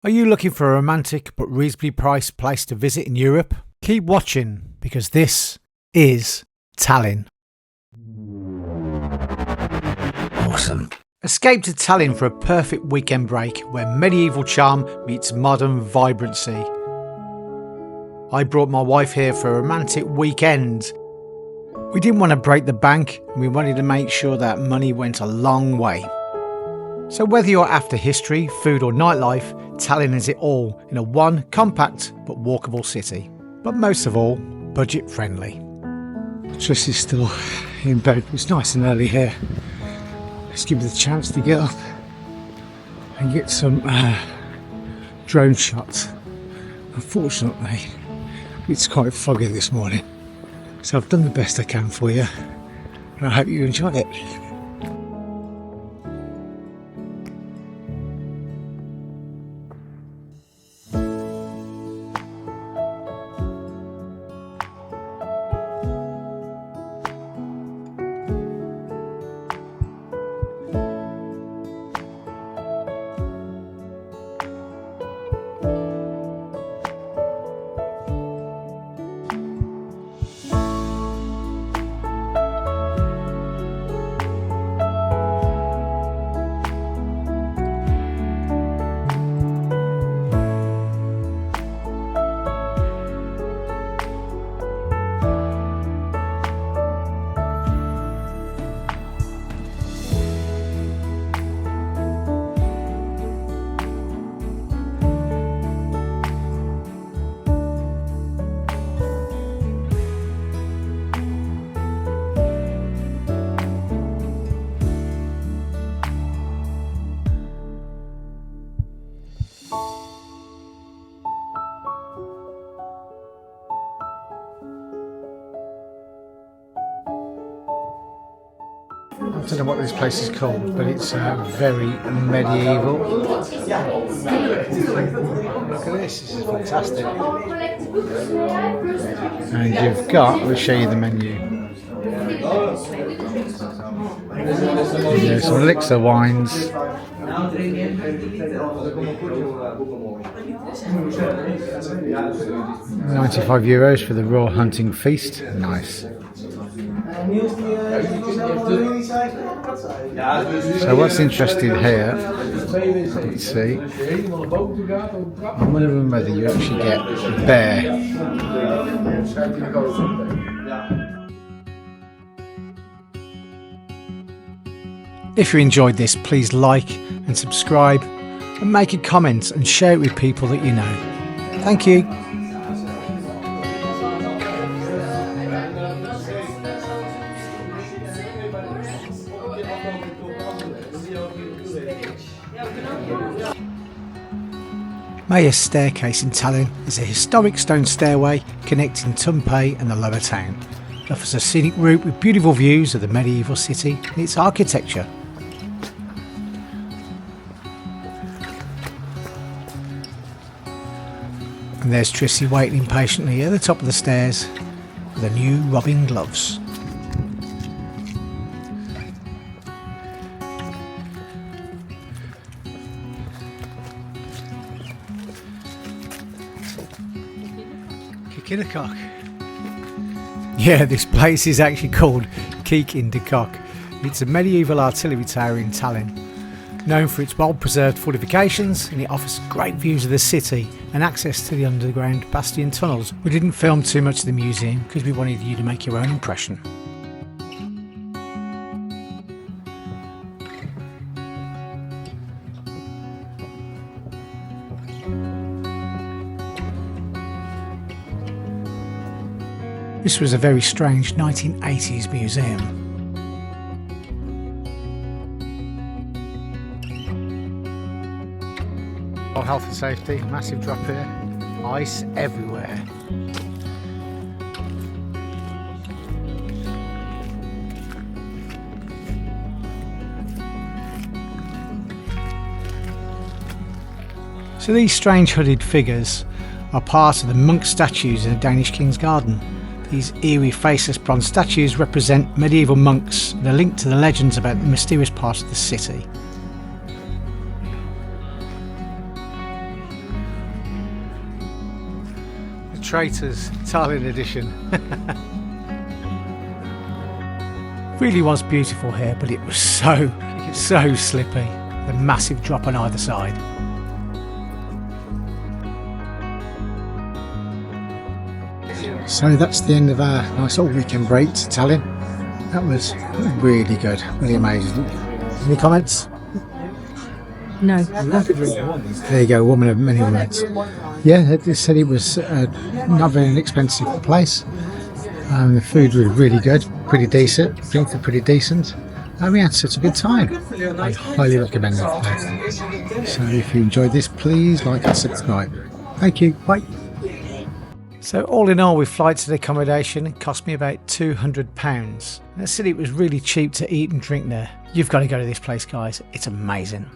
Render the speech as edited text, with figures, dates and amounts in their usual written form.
Are you looking for a romantic but reasonably priced place to visit in Europe? Keep watching because this is Tallinn. Awesome. Escape to Tallinn for a perfect weekend break where medieval charm meets modern vibrancy. I brought my wife here for a romantic weekend. We didn't want to break the bank and we wanted to make sure that money went a long way. So whether you're after history, food or nightlife, Tallinn is it all in a one compact but walkable city. But most of all, budget friendly. Triss is still in bed. It's nice and early here. Let's give it the chance to get up and get some drone shots. Unfortunately, it's quite foggy this morning. So I've done the best I can for you and I hope you enjoy it. I don't know what this place is called, but it's very medieval. Look at this, this is fantastic. And you've got, we'll show you the menu. There's some elixir wines. €95 for the raw hunting feast. Nice. So what's interesting here, let's see, I'm wondering whether you actually get a bear. If you enjoyed this, please like and subscribe and make a comment and share it with people that you know. Thank you. Mayor's Staircase in Tallinn is a historic stone stairway connecting Tumpei and the lower town. It offers a scenic route with beautiful views of the medieval city and its architecture. And there's Trissy waiting impatiently at the top of the stairs with her new rubbing gloves. Keik. Yeah, this place is actually called Keik in Keik. It's a medieval artillery tower in Tallinn, known for its well-preserved fortifications, and it offers great views of the city and access to the underground bastion tunnels. We didn't film too much of the museum because we wanted you to make your own impression. This was a very strange 1980s museum. Oh, health and safety, massive drop here, ice everywhere. So these strange hooded figures are part of the monk statues in the Danish King's Garden. These eerie faceless bronze statues represent medieval monks and are linked to the legends about the mysterious part of the city. Traitors, Tallinn edition. Really was beautiful here, but it was so slippy. The massive drop on either side. So that's the end of our nice little weekend break to Tallinn. That was really good, really amazing. Any comments? No. There you go, woman of many words. Yeah, they said it was not very inexpensive place. The food was really good, pretty decent, drinks were pretty decent. We had such a good time. I highly recommend that place. So if you enjoyed this, please like and subscribe. Thank you, bye. So all in all, with flights and accommodation, it cost me about £200. I said it was really cheap to eat and drink there. You've got to go to this place, guys. It's amazing.